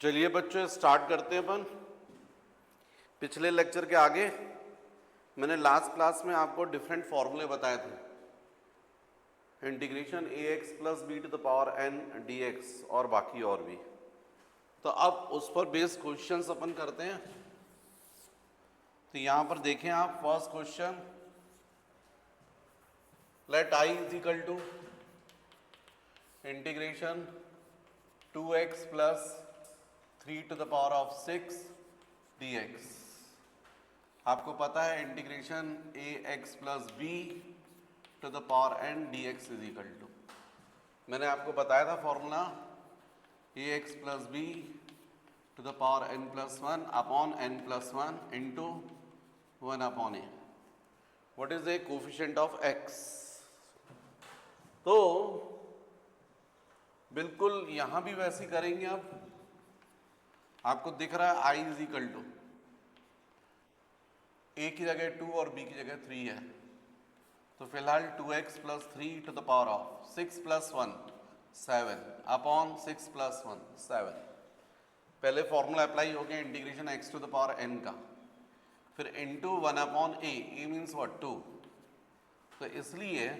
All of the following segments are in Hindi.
चलिए बच्चों स्टार्ट करते हैं अपन। पिछले लेक्चर के आगे मैंने लास्ट क्लास में आपको डिफरेंट फॉर्मूले बताए थे, integration a x plus b to the power n d x और बाकी और भी। तो अब उस पर बेस्ड क्वेश्चंस अपन करते हैं। तो यहां पर देखें आप, first question, let I is equal to integration 2x plus 3 to the power of 6 dx। आपको पता है integration a x plus b to the power n d x is equal to, मैंने आपको बताया था formula, a x plus b to the power n plus one upon n plus one into one upon a. What is the coefficient of x? तो बिल्कुल यहां भी वैसे ही करेंगे। अब आपको दिख रहा है आई इज इक्वल टू, ए की जगह 2 और बी की जगह 3 है, तो फिलहाल 2x plus 3 to the power of 6 plus 1 7 upon 6 plus 1 7। पहले फॉर्मूला अप्लाई हो गया integration x to the power n का, फिर into 1 upon a means what 2। तो इसलिए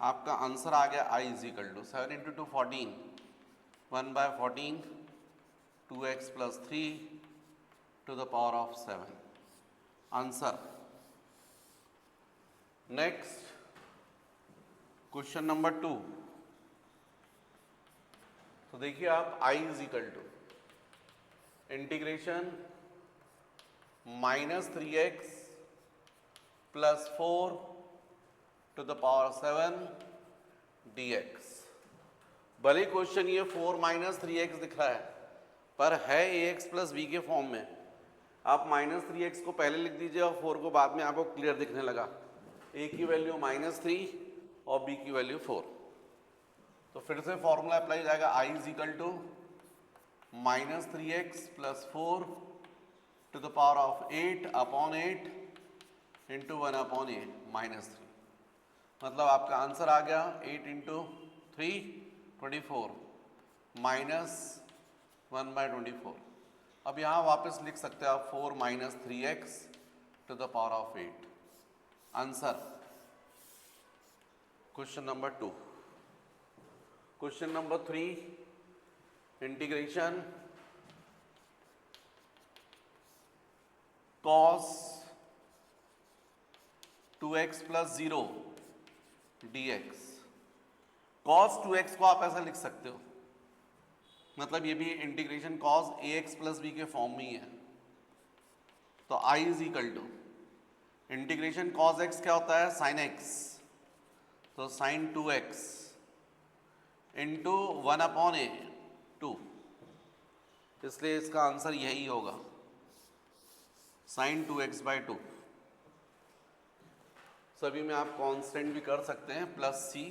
आपका आंसर आ गया i is equal to 7 into 2 14, 1/14 2x plus 3 to the power of 7 answer. Next question number 2। तो देखिए आप, i is equal to integration -3x plus 4 to the power 7 dx। भले क्वेश्चन ये 4 - 3x दिख रहा है, पर है ax प्लस b के फॉर्म में। आप -3x को पहले लिख दीजिए और 4 को बाद में, आपको क्लियर दिखने लगा। a की वैल्यू -3 और b की वैल्यू 4। तो फिर से फॉर्मूला अप्लाई जाएगा, i is equal to -3x plus 4 to the power of 8 upon 8 into 1 upon a -3। मतलब आपका आंसर आ गया 8 इंटू 3 24 माइनस 1/24। अब यहाँ वापस लिख सकते हैं आप 4 - 3x to the power of 8 answer. Question number 2। Question number 3, integration cos 2x plus 0 dx। cos 2x को आप ऐसा लिख सकते हो, मतलब ये भी integration cos ax plus b के फॉर्म में ही है। तो i is equal to integration cos x क्या होता है, sin x, तो sin 2x इंटू 1 अपॉन ए 2, इसलिए इसका आंसर यही होगा sin 2x/2। सभी में आप कांस्टेंट भी कर सकते हैं, प्लस c।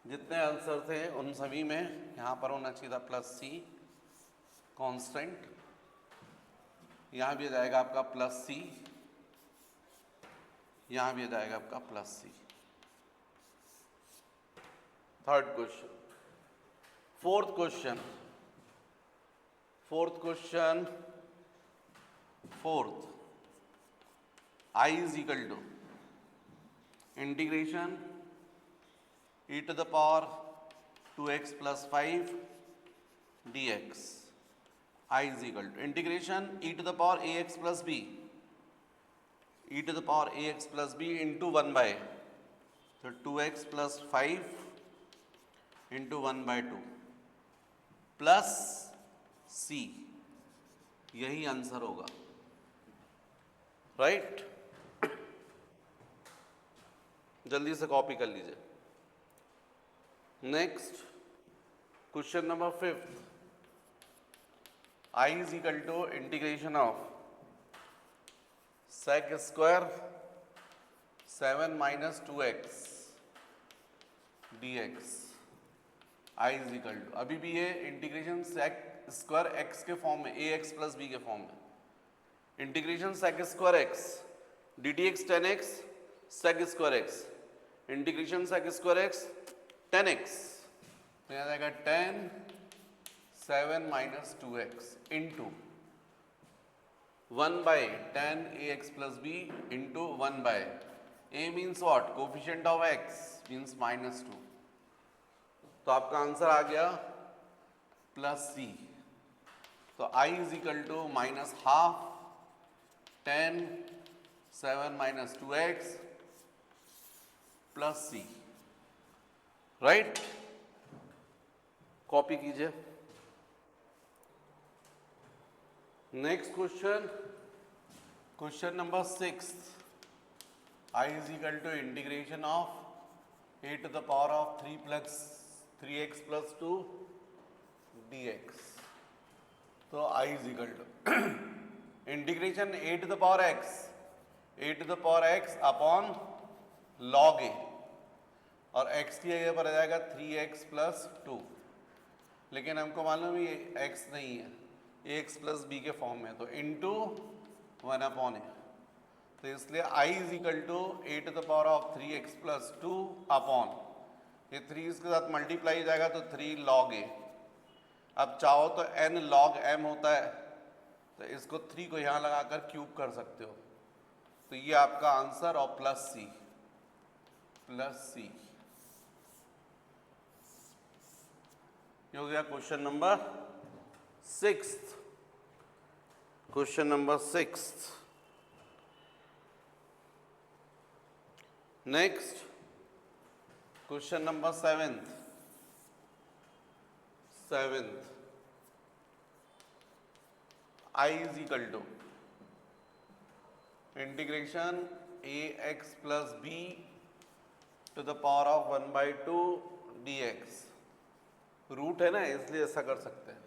जितने आंसर थे उन सभी में यहाँ पर होना चाहिए था प्लस c कांस्टेंट। यहाँ भी आ जाएगा आपका प्लस c, यहाँ भी आ जाएगा आपका plus c। Third question, fourth question, i is equal to integration e to the power 2x plus 5 dx। i is equal to integration e to the power ax plus b, e to the power ax plus b into 1 by, so 2x plus 5 into 1/2 plus c, यही आंसर होगा, राइट? जल्दी से कॉपी कर लीजिए। Next question number 5, i is equal to integration of sec square 7 - 2x dx। i is equal to, अभी भी ये इंटीग्रेशन sec स्क्वायर x के फॉर्म में, ax प्लस b के फॉर्म में। Integration sec square x ddx 10x sec square x, integration sec square x 10x, तो यहाँ जाएगा 10 7 minus 2x into 1 by 10 ax plus b into 1 by a means what? Coefficient of x means minus 2. तो आपका आंसर आ गया प्लस सी. तो I is equal to minus half 10 7 minus 2x plus c. Right, copy कीजिए. Next question, question number 6. I is equal to integration of a to the power of 3 plus 3x plus 2 dx. तो I is equal to integration a to the power x upon log a, और x की जगह पर आ जाएगा 3x plus 2. लेकिन हमको मालूम है ये x नहीं है, ax plus b के फॉर्म में, तो इंटू 1 अपॉन ए. तो इसलिए I is equal to a to the power of 3x plus 2 upon ये 3 इसके साथ मल्टीप्लाई जाएगा तो 3 log a. अब चाहो तो n log m होता है, तो इसको 3 को यहाँ लगाकर क्यूब कर सकते हो. तो ये आपका आंसर, और प्लस सी. ये हो गया question number 6. Question number 6. Next question number 7. I is equal to integration ax plus b to the power of 1 by 2 dx. Root है ना, इसलिए ऐसा कर सकते हैं.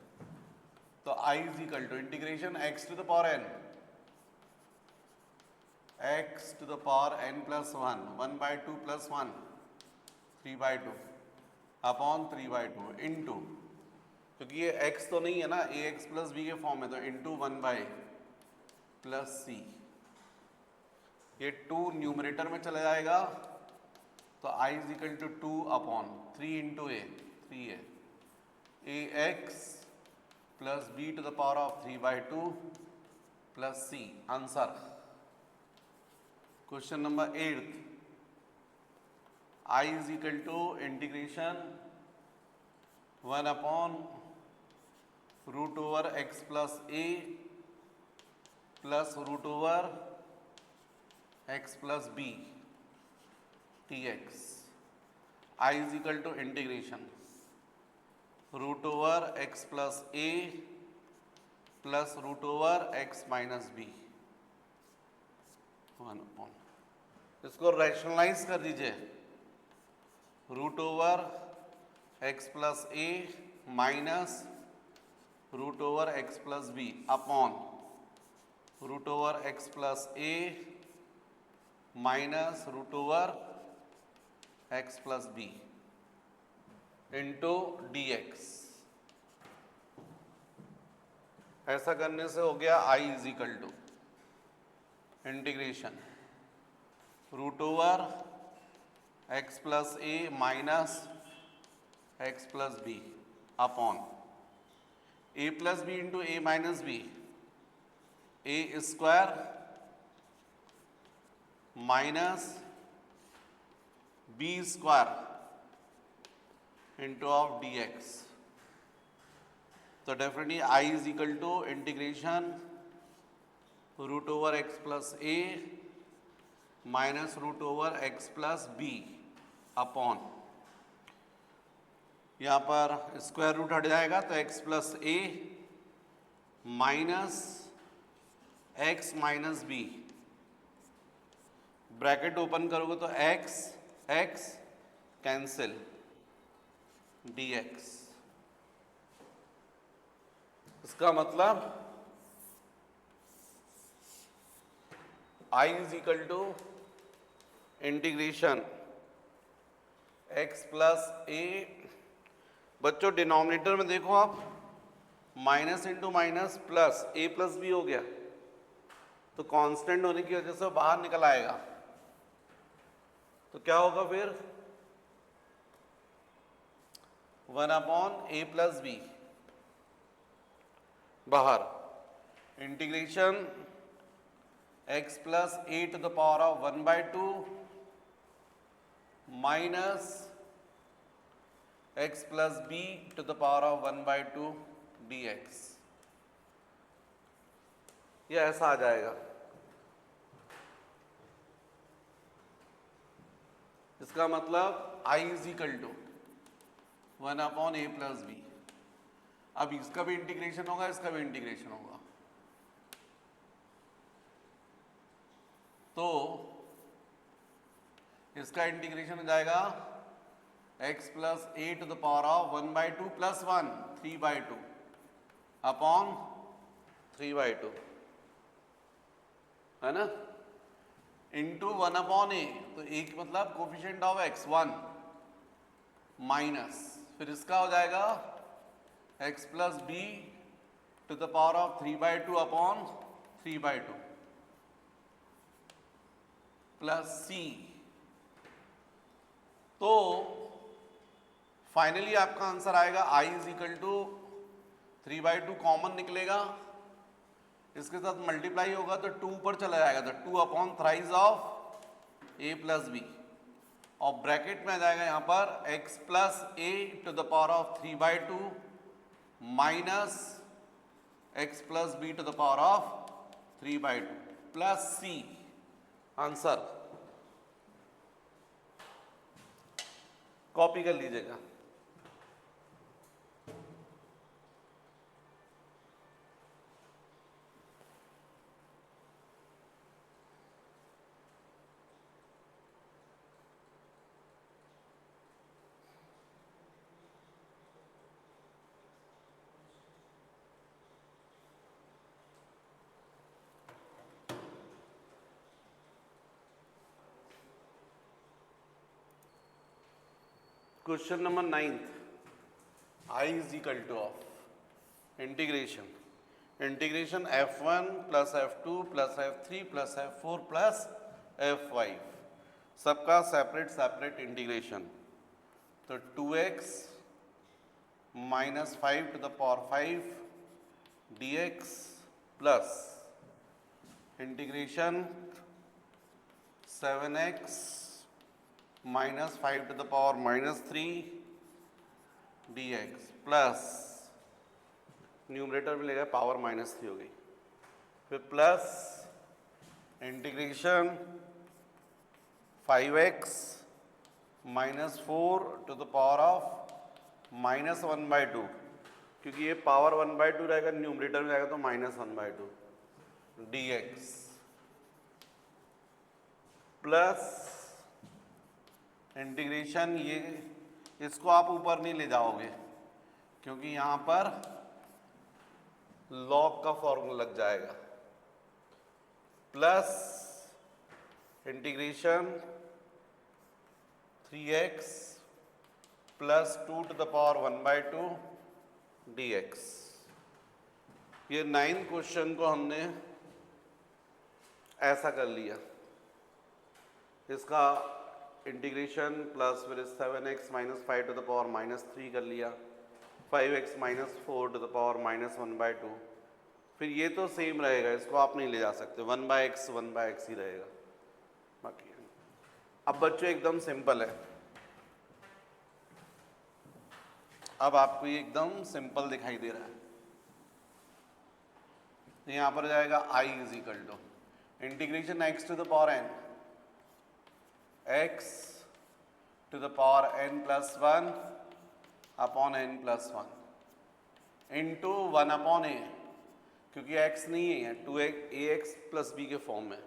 तो I is equal to integration x to the power n, x to the power n plus 1, 1 by 2 plus 1, 3 by 2 upon 3 by 2 into, क्योंकि ये x तो नहीं है ना, ax plus b के फॉर्म में, तो इंटू 1 by प्लस c. ये 2 न्यूमरेटर में चला जाएगा, तो I is equal to 2 upon 3 into a, 3 है ax plus b to the power of 3 by 2 plus c. Answer question number 8. I is equal to integration 1 upon root over x plus a plus root over x plus b dx. I is equal to integration root over x plus a plus root over x minus b 1 upon, इसको रैशनलाइज कर दीजिए. Root over x plus a minus root over x plus b upon root over x plus a minus root over x plus b into dx. ऐसा करने से हो गया I is equal to integration root over x plus a minus x plus b upon a plus b into a minus b, a square minus b square into of dx. तो definitely I is equal to integration root over x plus a minus root over x plus b upon, यहाँ पर स्क्वायर रूट हट जाएगा तो x plus a minus x minus b, bracket open करोगे तो x कैंसिल dx. इसका मतलब I is equal to integration x plus a. बच्चों डिनोमिनेटर में देखो आप, minus into minus plus a plus b हो गया, तो कांस्टेंट होने की वजह से वो बाहर निकल आएगा. तो क्या होगा फिर 1 अपॉन a प्लस बी बाहर integration x plus a to the power of 1/2 minus x plus b to the power of 1/2 dx, ये ऐसा आ जाएगा। इसका मतलब i is equal to 1/a plus b. अब इसका भी इंटीग्रेशन होगा, इसका भी इंटीग्रेशन होगा, तो इसका इंटीग्रेशन हो जाएगा x plus a to the power of 1/2 plus 1 3/2 upon 3/2, है ना, इंटू 1/a, तो एक मतलब कोफिशिएंट ऑफ x 1 माइनस, फिर इसका हो जाएगा x plus b to the power of 3/2 upon 3/2 plus c। तो फाइनली आपका आंसर आएगा i is equal to 3/2 common निकलेगा, इसके साथ मल्टीप्लाई होगा तो 2 पर चला जाएगा, तो 2 upon thrice of a plus b, और ब्रैकेट में आ जाएगा यहाँ पर x plus a to the power of 3/2 minus x plus b to the power of 3/2 plus c। Answer copy कर लीजिएगा। Question number 9th, i is equal to of integration f1 plus f2 plus f3 plus f4 plus f5, सबका सेपरेट इंटीग्रेशन, तो 2x minus 5 to the power 5 dx plus integration 7x minus 5 to the power minus 3 dx plus numerator में लेगा पावर माइनस 3 हो गई, फिर plus integration 5x minus 4 to the power of minus 1/2, क्योंकि ये पावर 1/2 रहेगा, न्यूमरेटर में जाएगा तो माइनस 1/2 dx प्लस इंटीग्रेशन, ये इसको आप ऊपर नहीं ले जाओगे क्योंकि यहाँ पर लॉग का फॉर्मूला लग जाएगा, plus integration 3x plus 2 to the power 1/2 dx। ये 9th क्वेश्चन को हमने ऐसा कर लिया, इसका इंटीग्रेशन प्लस फिर 7x minus 5 to the power minus 3 कर लिया, 5x minus 4 to the power minus 1/2, फिर ये तो सेम रहेगा, इसको आप नहीं ले जा सकते, 1/x ही रहेगा बाकी। अब बच्चों एकदम सिंपल है, अब आपको ये एकदम सिंपल दिखाई दे रहा है, यहाँ पर जाएगा i is equal to integration x to the power n, x to the power n plus 1 upon n plus 1 into 1 upon a, क्योंकि x नहीं है 2ax प्लस b के फॉर्म में,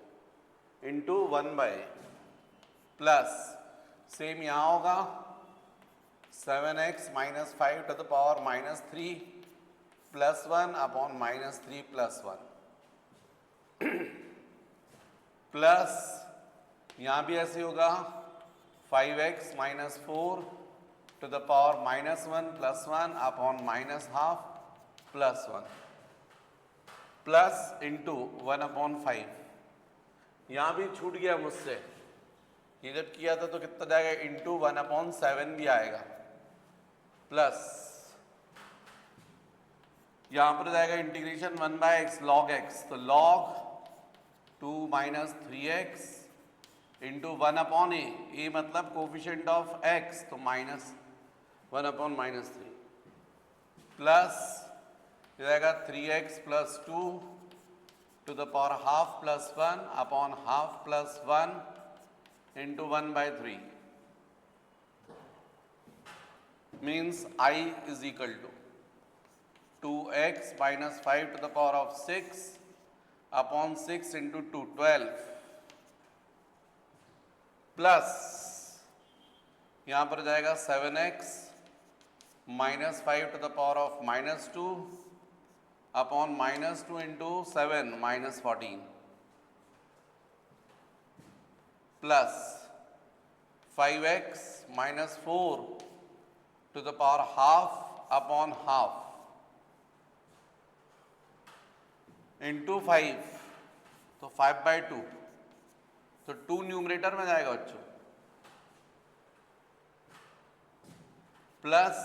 इंटू 1/a प्लस सेम यहाँ होगा 7x minus 5 to the power minus 3 plus 1 upon minus 3 plus 1 plus यहाँ भी ऐसे होगा 5x minus 4 to the power minus 1 plus 1 upon minus half plus 1 plus into 1 upon 5, यहाँ भी छूट गया मुझसे, ये जब किया था तो कितना जाएगा, इंटू 1 अपॉन 7 भी आएगा, प्लस यहाँ पर जाएगा इंटीग्रेशन 1/x log x, तो log 2 minus 3x into 1/a मतलब कोफिशिएंट ऑफ x, तो माइनस 1/-3 प्लस जाएगा 3x plus 2 to the power half plus 1 upon half plus 1 into 1/3 means I is equal to 2x minus 5 to the power of 6 upon 6 into 2, 12 plus यहाँ पर जाएगा 7x minus 5 to the power of minus 2 upon minus 2 into 7 minus 14 plus 5x minus 4 to the power half upon half into 5, तो 5/2, तो 2 न्यूमरेटर में जाएगा बच्चों, प्लस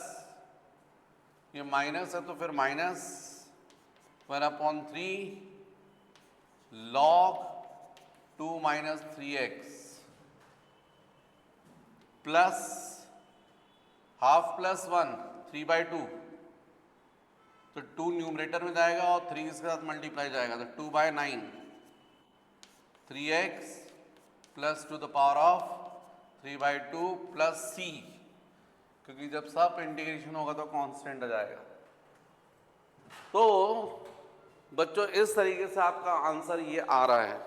ये माइनस है तो फिर minus 1/3 log 2 minus 3x plus half plus 1 3/2, तो 2 न्यूमरेटर में जाएगा और 3 इसके साथ मल्टीप्लाई जाएगा, तो 2/9 3x plus two the power of 3/2 plus c, क्योंकि जब सब इंटीग्रेशन होगा तो कांस्टेंट आ जाएगा। तो बच्चों इस तरीके से आपका आंसर ये आ रहा है,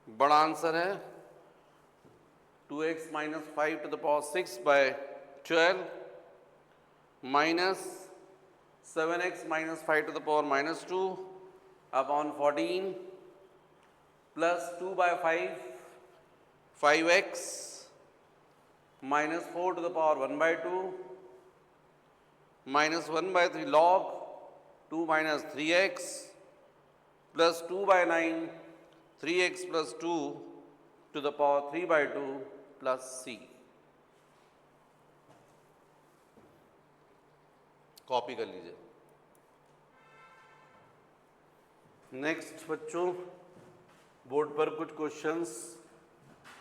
बड़ा आंसर है 2x minus 5 to the power 6/12 minus 7x minus 5 to the power minus 2 upon 14 plus 2/5 5x minus 4 to the power 1/2 minus 1/3 log 2 minus 3x plus 2/9 3x plus 2 to the power 3/2 plus c। Copy कर लीजिए। नेक्स्ट बच्चों, बोर्ड पर कुछ क्वेश्चंस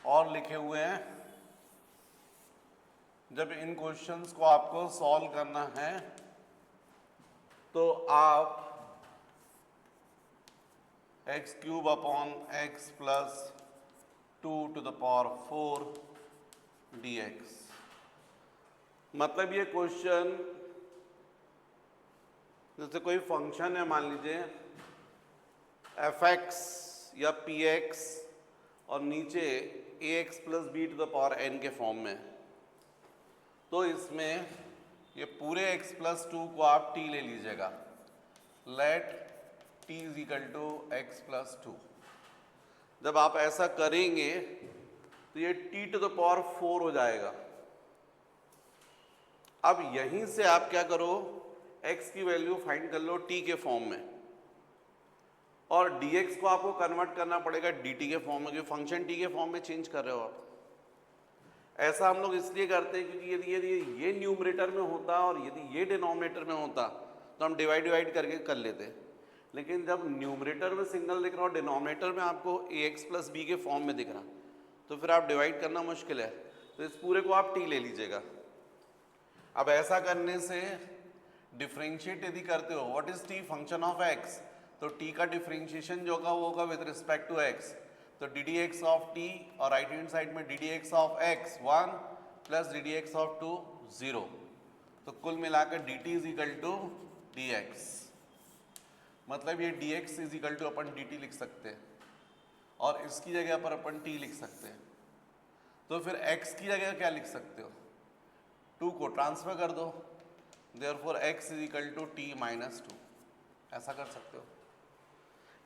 और लिखे हुए हैं। जब इन क्वेश्चंस को आपको सॉल्व करना है तो आप x³ upon x plus 2 to the power 4 dx, मतलब ये क्वेश्चन जैसे कोई फंक्शन है, मान लीजिए fx या px और नीचे ax plus b to the power n के फॉर्म में, तो इसमें ये पूरे x प्लस 2 को आप t ले लीजिएगा, let t is equal to x plus 2। जब आप ऐसा करेंगे तो ये t टू द पावर 4 हो जाएगा। अब यहीं से आप क्या करो, x की वैल्यू फाइंड कर लो t के फॉर्म में, और dx को आपको कन्वर्ट करना पड़ेगा dt के फॉर्म में, क्योंकि फंक्शन t के फॉर्म में चेंज कर रहे हो आप। ऐसा हम लोग इसलिए करते हैं क्योंकि यदि ये न्यूमरेटर में होता और यदि ये डिनोमिनेटर में होता तो हम डिवाइड करके कर लेते, लेकिन जब न्यूमरेटर में सिंगल दिख रहा और डिनोमिनेटर में आपको ax प्लस b के फॉर्म में दिख रहा, तो फिर आप डिवाइड करना मुश्किल है, तो इस पूरे को आप t ले लीजिएगा। अब ऐसा करने से डिफरेंशिएट यदि करते हो, what is t, function of x, तो t का डिफरेंशिएशन जो होगा वो होगा विद रिस्पेक्ट टू x, तो ddx ऑफ t और राइट हैंड साइड में ddx of x 1 plus ddx of 2 0, तो कुल मिलाकर dt is equal to dx, मतलब ये dx इज इक्वल टू अपन dt लिख सकते हैं और इसकी जगह पर अपन t लिख सकते हैं। तो फिर x की जगह क्या लिख सकते हो, 2 को ट्रांसफर कर दो, therefore x is equal to t minus 2, ऐसा कर सकते हो।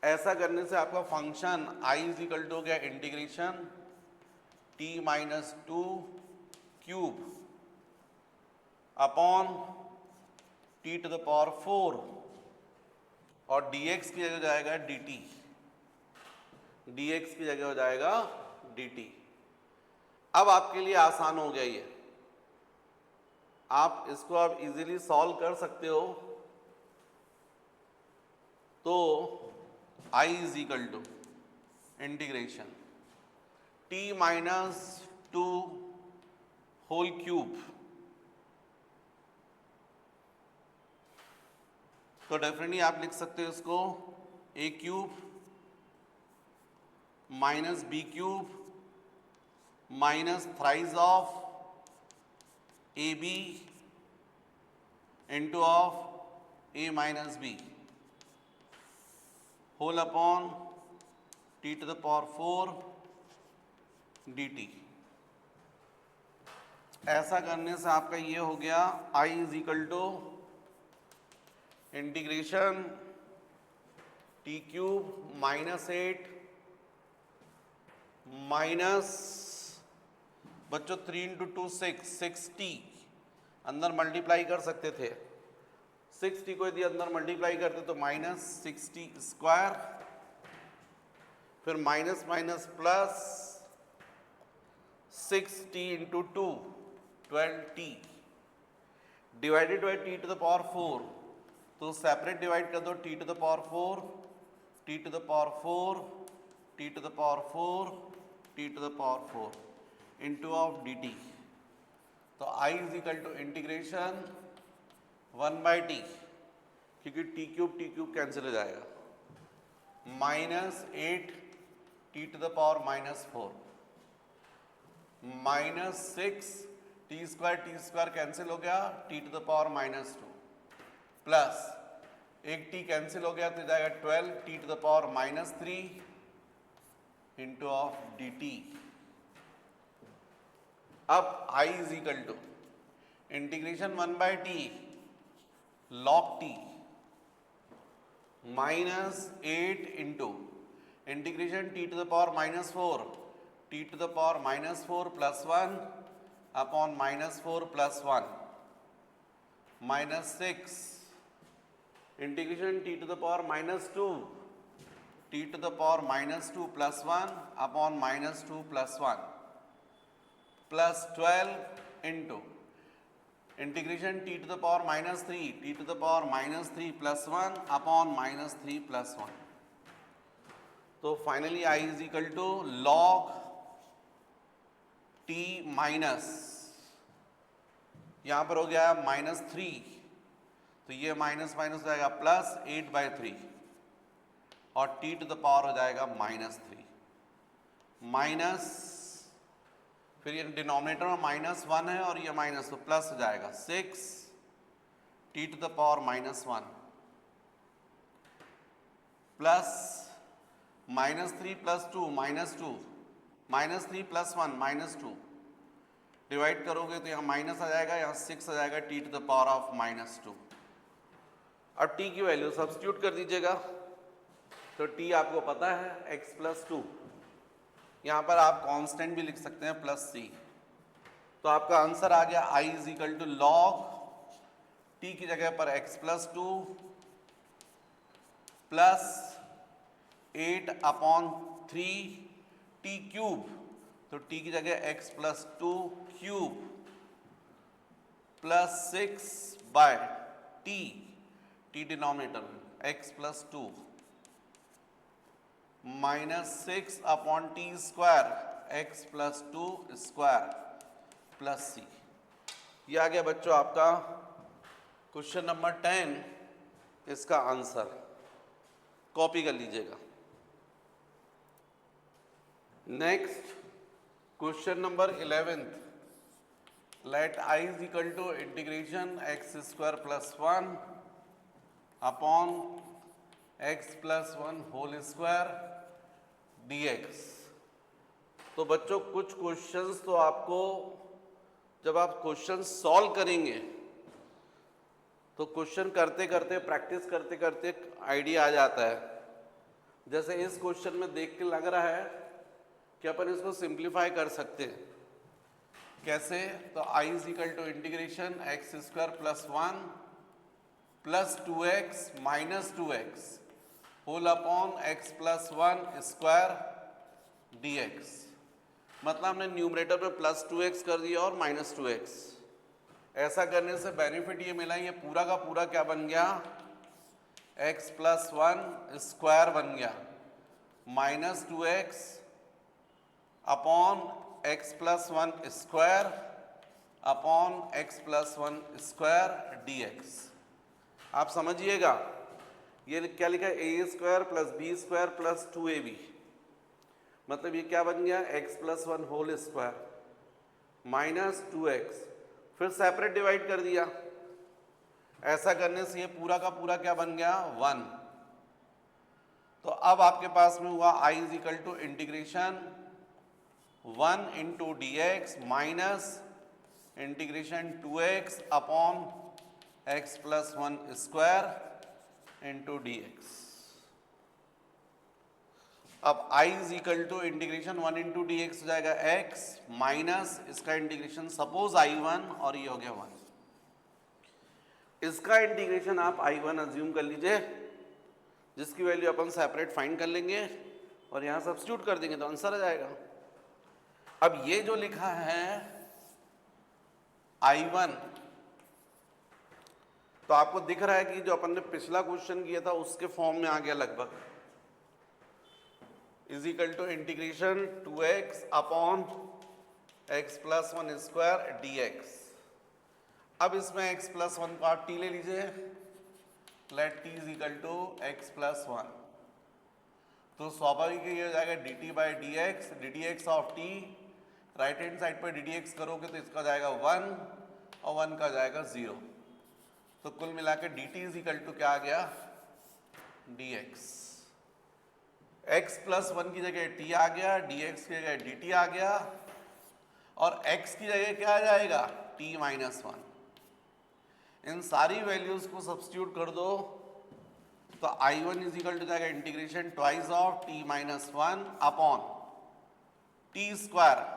ऐसा करने से आपका function i is equal to हो गया integration t minus 2 cube upon t to the power 4 और dx की जगह हो जाएगा dt, dx की जगह हो जाएगा dt। अब आपके लिए आसान हो गया ये, आप इसको अब इजीली सॉल्व कर सकते हो तो I is equal to integration t minus 2 whole cube, तो डेफिनेटली आप लिख सकते हो इसको a cube minus b cube minus thrice of a b into of a minus b whole upon t to the power 4 dt। ऐसा करने से आपका ये हो गया I is equal to integration t cube minus 8 minus बच्चों 3 इंटू 2 6t, अंदर मल्टीप्लाई कर सकते थे, 6t को यदि अंदर मल्टीप्लाई करते तो माइनस 6t स्क्वायर, फिर minus minus plus 6t into 2 12t divided by t to the power 4, तो सेपरेट डिवाइड कर दो t to the power 4 t to the power 4 t to the power 4 t to the power 4 इंटू ऑफ dt। तो I is equal to integration 1 by t, क्योंकि t क्यूब कैंसिल हो जाएगा, minus 8 t to the power minus 4 minus 6 t square cancel हो गया t to the power minus 2 plus एक t कैंसिल हो गया तो जाएगा 12 t to the power minus 3 into of dt। अब I is equal to integration 1 by t log t minus 8 into integration t to the power minus 4 t to the power minus 4 plus 1 upon minus 4 plus 1 minus 6 integration t to the power minus 2 t to the power minus 2 plus 1 upon minus 2 plus 1 plus 12 into integration t to the power minus 3 t to the power minus 3 plus 1 upon minus 3 plus 1। तो finally I is equal to log t minus, यहाँ पर हो गया माइनस 3, तो ये माइनस माइनस हो जाएगा प्लस 8/3 और t टू द पावर हो जाएगा माइनस 3 माइनस, फिर ये डिनोमिनेटर में माइनस 1 है और ये माइनस, तो प्लस हो जाएगा 6 t to the power minus 1 plus minus 3 plus 2 minus 2 minus 3 plus 1 minus 2 divide करोगे तो यहाँ माइनस आ जाएगा, यहाँ 6 आ जाएगा t to the power of minus 2। अब t की वैल्यू सब्स्टिट्यूट कर दीजिएगा, तो t आपको पता है x प्लस 2, यहाँ पर आप कांस्टेंट भी लिख सकते हैं प्लस c, तो आपका आंसर आ गया I is equal to log t की जगह पर x plus 2 plus 8 upon 3 t cube, तो t की जगह x plus 2 cube plus 6 by t denominator x plus 2 minus 6 upon t square x plus 2 square plus c। ये आ गया बच्चों आपका क्वेश्चन नंबर 10, इसका आंसर कॉपी कर लीजिएगा। Next question number 11, let I is equal to integration x square plus 1 upon x plus 1 whole square dx। तो बच्चों कुछ क्वेश्चंस तो आपको जब आप क्वेश्चन सॉल्व करेंगे तो क्वेश्चन करते करते प्रैक्टिस करते करते आइडिया आ जाता है। जैसे इस क्वेश्चन में देख के लग रहा है कि अपन इसको सिंप्लीफाई कर सकते हैं, कैसे? तो I is equal to integration x square plus 1 plus 2x minus 2x whole upon x plus 1 square dx। मतलब हमने न्यूमरेटर पे प्लस 2x कर दिया और माइनस 2x। ऐसा करने से बेनिफिट ये मिला, ये पूरा का पूरा क्या बन गया, x प्लस 1 स्क्वायर बन गया minus 2x upon x plus 1 square upon x plus 1 square dx। आप समझिएगा ये क्या लिखा है, a square plus b square plus 2ab, मतलब ये क्या बन गया, x plus 1 whole square minus 2x, फिर सेपरेट डिवाइड कर दिया। ऐसा करने से ये पूरा का पूरा क्या बन गया, 1। तो अब आपके पास में हुआ i is equal to integration 1 into d x minus integration 2x upon x plus 1 square into d x. अब i is equal to integration 1 into d x हो जाएगा x माइनस इसका इंटीग्रेशन सपोज i1 और ये हो गया 1। इसका इंटीग्रेशन आप i1 अज्यूम कर लीजिए, जिसकी वैल्यू अपन सेपरेट फाइंड कर लेंगे और यहाँ सब्स्टिट्यूट कर देंगे तो आंसर आ जाएगा। अब ये जो लिखा है i1, तो आपको दिख रहा है कि जो अपन ने पिछला क्वेश्चन किया था उसके फॉर्म में आ गया लगभग, is equal to integration 2x upon x plus 1 square dx। अब इसमें x प्लस 1 को आप t ले लीजिए, let t is equal to x plus 1, तो स्वाभाविक ये हो जाएगा dt by d x of t, right hand side पर डी एक्स करोगे तो इसका जाएगा 1 और 1 का जाएगा 0, तो कुल मिला के dt इज इक्वल टू क्या आ गया, dx। x प्लस 1 की जगह t आ गया, dx की जगह dt आ गया, और x की जगह क्या आ जाएगा, t माइनस 1। इन सारी वैल्यूज को सब्स्टिट्यूट कर दो तो i1 इज इक्वल टू जाएगा integration twice of t minus 1 upon t square,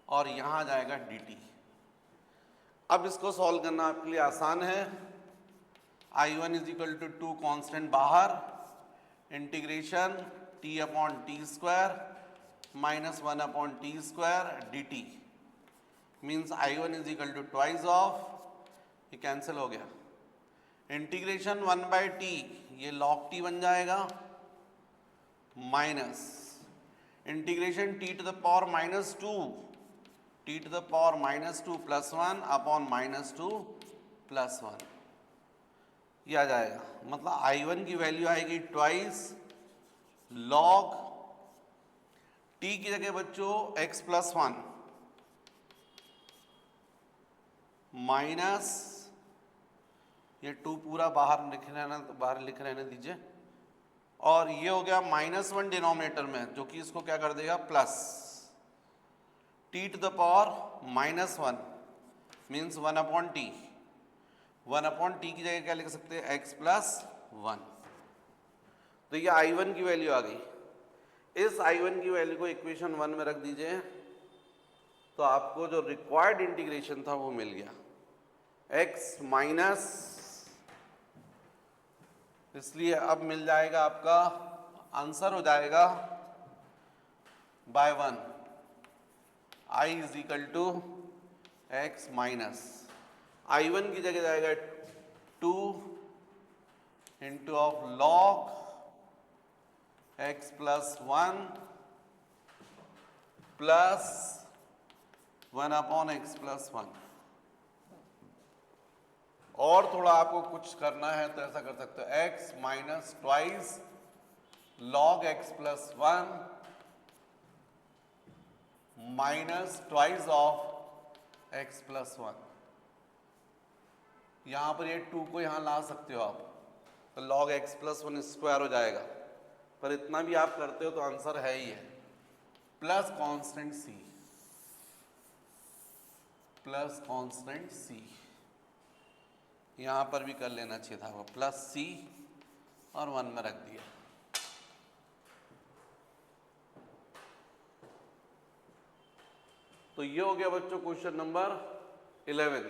और यहां जाएगा dt। अब इसको सॉल्व करना आपके लिए आसान है। i1 is equal to 2 constant बाहर, integration t upon t square minus 1 upon t square dt means i1 is equal to twice of, ये कैंसिल हो गया, इंटीग्रेशन 1 बाई टी, ये log t बन जाएगा, minus integration t to the power minus 2, t to the power minus 2 plus 1 upon minus 2 plus 1, ये आ जाएगा। मतलब i1 की वैल्यू आएगी ट्वाइस log t की जगह बच्चों x प्लस 1 माइनस, ये 2 पूरा बाहर लिख रहने दीजिए, और ये हो गया माइनस 1 डिनोमिनेटर में, जो कि इसको क्या कर देगा plus, t to the power minus 1 means 1 upon t, 1 upon t की जगह क्या लिख सकते हैं, x प्लस 1। तो ये i1 की वैल्यू आ गई। इस i1 की वैल्यू को इक्वेशन 1 में रख दीजिए तो आपको जो रिक्वायर्ड इंटीग्रेशन था वो मिल गया, x माइनस, इसलिए अब मिल जाएगा आपका आंसर हो जाएगा by 1, i is equal to x minus, i1 की जगह जाएगा 2 into of log x plus 1 plus 1 upon x plus 1। और थोड़ा आपको कुछ करना है तो ऐसा कर सकते हो, x minus twice log x plus 1 minus twice of x plus 1। यहां पर ये 2 को यहां ला सकते हो आप, तो log x प्लस 1 स्क्वायर हो जाएगा, पर इतना भी आप करते हो तो आंसर है ही है, plus constant c, plus constant c, यहां पर भी कर लेना चाहिए था वो, प्लस c और 1 में रख दिया। तो ये हो गया बच्चों क्वेश्चन नंबर 11।